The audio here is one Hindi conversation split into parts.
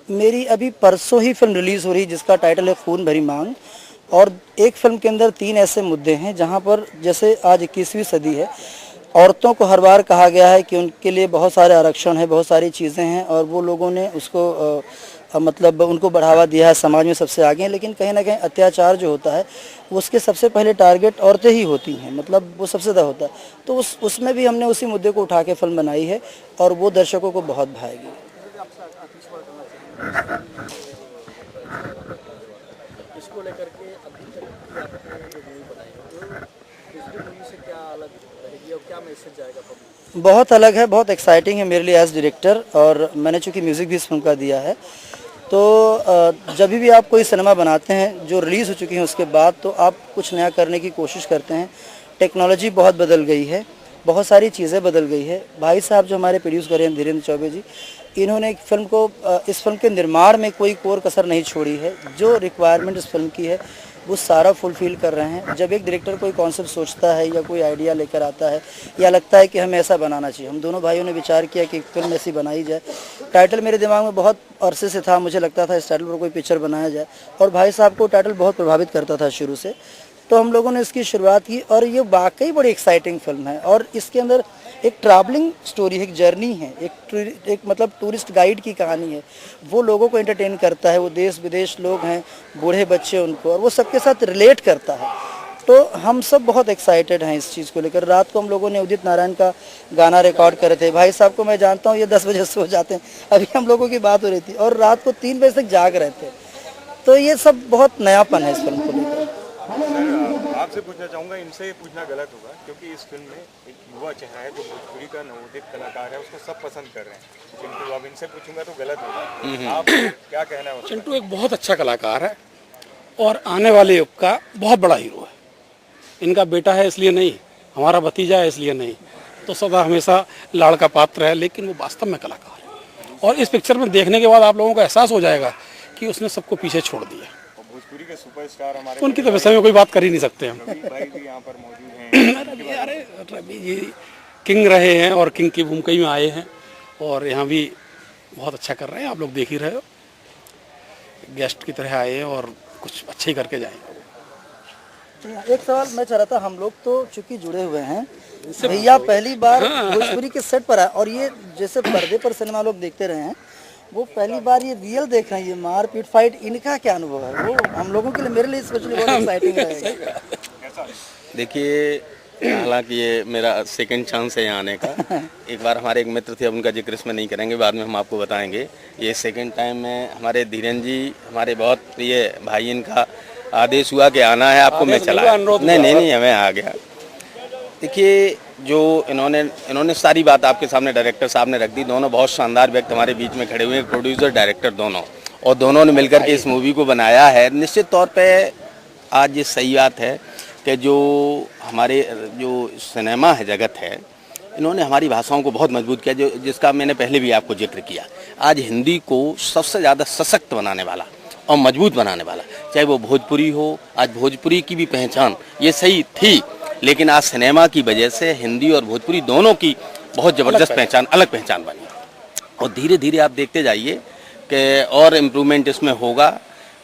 मेरी अभी परसों ही फिल्म रिलीज़ हो रही है जिसका टाइटल है खून भरी मांग। और एक फिल्म के अंदर 3 ऐसे मुद्दे हैं जहां पर जैसे आज 21वीं सदी है, औरतों को हर बार कहा गया है कि उनके लिए बहुत सारे आरक्षण है, बहुत सारी चीज़ें हैं और वो लोगों ने उसको मतलब उनको बढ़ावा दिया है, समाज में सबसे आगे हैं। लेकिन कहीं ना कहीं अत्याचार जो होता है उसके सबसे पहले टारगेट औरतें ही होती हैं, मतलब वो सबसे ज़्यादा होता है। तो उसमें भी हमने उसी मुद्दे को उठा के फिल्म बनाई है और वो दर्शकों को बहुत भाएगी। इसको लेकर के अभी तक की आपने जो मूवी बनाई है वो दूसरी मूवी से क्या अलग रहेगी और क्या मैसेज जाएगा पब्लिक? बहुत अलग है, बहुत एक्साइटिंग है मेरे लिए एज डायरेक्टर। और मैंने चूँकि म्यूज़िक भी इस फिल्म का दिया है, तो जब भी आप कोई सिनेमा बनाते हैं जो रिलीज़ हो चुकी है उसके बाद, तो आप कुछ नया करने की कोशिश करते हैं। टेक्नोलॉजी बहुत बदल गई है, बहुत सारी चीज़ें बदल गई है। भाई साहब जो हमारे प्रोड्यूस कर रहे हैं धीरेन्द्र चौबे जी, इन्होंने एक फिल्म को इस फिल्म के निर्माण में कोई कोर कसर नहीं छोड़ी है। जो रिक्वायरमेंट इस फिल्म की है वो सारा फुलफिल कर रहे हैं। जब एक डायरेक्टर कोई कॉन्सेप्ट सोचता है या कोई आइडिया लेकर आता है या लगता है कि हमें ऐसा बनाना चाहिए, हम दोनों भाइयों ने विचार किया कि फिल्म ऐसी बनाई जाए। टाइटल मेरे दिमाग में बहुत अरसे से था, मुझे लगता था इस टाइटल पर कोई पिक्चर बनाया जाए और भाई साहब को टाइटल बहुत प्रभावित करता था शुरू से। तो हम लोगों ने इसकी शुरुआत की और ये वाकई बड़ी एक्साइटिंग फिल्म है। और इसके अंदर एक ट्रैवलिंग स्टोरी है, एक जर्नी है, एक मतलब टूरिस्ट गाइड की कहानी है। वो लोगों को एंटरटेन करता है, वो देश विदेश लोग हैं, बूढ़े बच्चे उनको, और वो सबके साथ रिलेट करता है। तो हम सब बहुत एक्साइटेड हैं इस चीज़ को लेकर। रात को हम लोगों ने उदित नारायण का गाना रिकॉर्ड करे थे। भाई साहब को मैं जानता हूँ, ये 10 बजे सो जाते हैं, अभी हम लोगों की बात हो रही थी, और रात को 3 बजे तक जाग रहे थे। तो ये सब बहुत नयापन है इस फिल्म को लेकर। आपसे पूछना चाहूँगा, इनसे पूछना गलत होगा क्योंकि इस फिल्म में एक युवा चेहरा है जो भोजपुरी का नवोदित कलाकार है, उसको सब पसंद कर रहे हैं। चिंटू, अब इनसे पूछूंगा तो गलत होगा, आप क्या कहना है? चिंटू एक बहुत अच्छा कलाकार है और आने वाले युग का बहुत बड़ा हीरो है। इनका बेटा है इसलिए नहीं, हमारा भतीजा है इसलिए नहीं, तो सदा हमेशा लाड़ का पात्र है, लेकिन वो वास्तव में कलाकार है। और इस पिक्चर में देखने के बाद आप लोगों को एहसास हो जाएगा कि उसने सबको पीछे छोड़ दिया। भोजपुरी के सुपरस्टार हमारे, उनकी तो विषय में कोई बात कर ही नहीं सकते हम। रवि भाई भी यहाँ पर मौजूद हैं। अरे रवि जी किंग रहे हैं और किंग की भूमिका में आए हैं और यहाँ भी बहुत अच्छा कर रहे हैं। आप लोग देख ही रहे हो, गेस्ट की तरह आए हैं और कुछ अच्छे ही करके जाएंगे। एक सवाल मैं चाह रहा था, हम लोग तो चूंकि जुड़े हुए हैं, भैया पहली बार भोजपुरी के सेट पर आए और ये जैसे पर्दे पर सिनेमा लोग देखते रहे हैं, वो पहली बार ये रियल देख रहे हैं, ये मारपीट फाइट, इनका क्या अनुभव है? वो हम लोगों के लिए, मेरे लिए स्पेशली बहुत एक्साइटिंग रहेगा। देखिए, हालांकि ये मेरा सेकंड चांस है यहाँ आने का। एक बार हमारे एक मित्र थे, उनका जिक्र इसमें नहीं करेंगे, बाद में हम आपको बताएंगे। ये सेकंड टाइम में हमारे धीरेन्द्र जी, हमारे बहुत प्रिय भाई, इनका आदेश हुआ कि आना है आपको, मैं चला। नहीं हमें आ गया। देखिए, जो इन्होंने सारी बात आपके सामने डायरेक्टर साहब ने रख दी। दोनों बहुत शानदार व्यक्ति हमारे बीच में खड़े हुए हैं, प्रोड्यूसर डायरेक्टर दोनों, और दोनों ने मिलकर के इस मूवी को बनाया है। निश्चित तौर पे आज ये सही बात है कि जो हमारे जो सिनेमा है, जगत है, इन्होंने हमारी भाषाओं को बहुत मजबूत किया, जिसका मैंने पहले भी आपको जिक्र किया। आज हिंदी को सबसे ज़्यादा सशक्त बनाने वाला और मजबूत बनाने वाला, चाहे वो भोजपुरी हो। आज भोजपुरी की भी पहचान ये सही थी, लेकिन आज सिनेमा की वजह से हिंदी और भोजपुरी दोनों की बहुत ज़बरदस्त पहचान, अलग पहचान बनी। और धीरे धीरे आप देखते जाइए कि और इम्प्रूवमेंट इसमें होगा।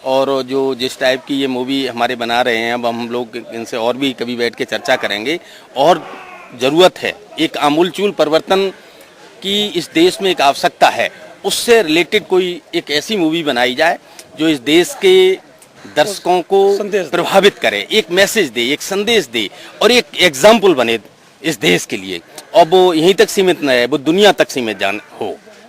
और जो जिस टाइप की ये मूवी हमारे बना रहे हैं, अब हम लोग इनसे और भी कभी बैठ के चर्चा करेंगे। और ज़रूरत है एक आमूलचूल परिवर्तन की, इस देश में एक आवश्यकता है। उससे रिलेटेड कोई एक ऐसी मूवी बनाई जाए जो इस देश के दर्शकों को प्रभावित करे, एक मैसेज दे, एक संदेश दे और एक एग्जाम्पल बने इस देश के लिए। और वो यहीं तक सीमित न है, वो दुनिया तक सीमित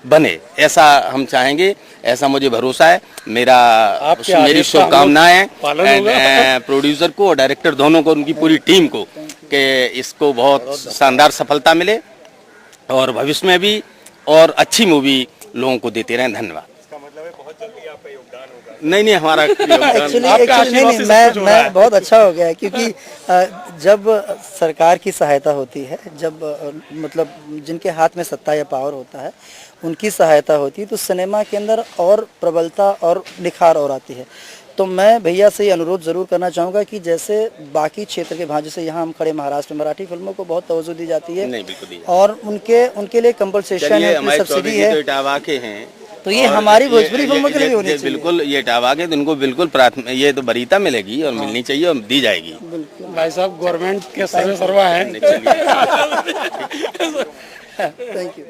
बने, ऐसा हम चाहेंगे, ऐसा मुझे भरोसा है। मेरी शुभकामनाएं प्रोड्यूसर को और डायरेक्टर दोनों को, उनकी पूरी टीम को, कि इसको बहुत शानदार सफलता मिले और भविष्य में भी और अच्छी मूवी लोगों को देते रहें। धन्यवाद। इसका मतलब है बहुत जल्दी आपका योगदान होगा। नहीं हमारा योगदान- एक्चुअली आपका नहीं आशीर्वाद से सब मैं कुछ हो रहा है। बहुत अच्छा हो गया है क्योंकि जब सरकार की सहायता होती है, जब मतलब जिनके हाथ में सत्ता या पावर होता है उनकी सहायता होती है, तो सिनेमा के अंदर और प्रबलता और निखार और आती है। तो मैं भैया से ये अनुरोध ज़रूर करना चाहूँगा कि जैसे बाकी क्षेत्र के भांति, जैसे यहाँ हम खड़े महाराष्ट्र में मराठी फिल्मों को बहुत तवज्जो दी जाती है नहीं बिल्कुल नहीं। और उनके लिए कंपलसेशन चलिए है, हमारे सब्सिडी चौबे है, तो इटावा के हैं, तो ये और हमारी भोजपुरी फिल्मों के लिए भी होनी चाहिए। बिल्कुल ये इटावा के तो उनको बिल्कुल ये तो वरीयता मिलेगी और मिलनी चाहिए और दी जाएगी। भाई साहब गवर्नमेंट के सर्वे सर्वा है। चलिए थैंक यू।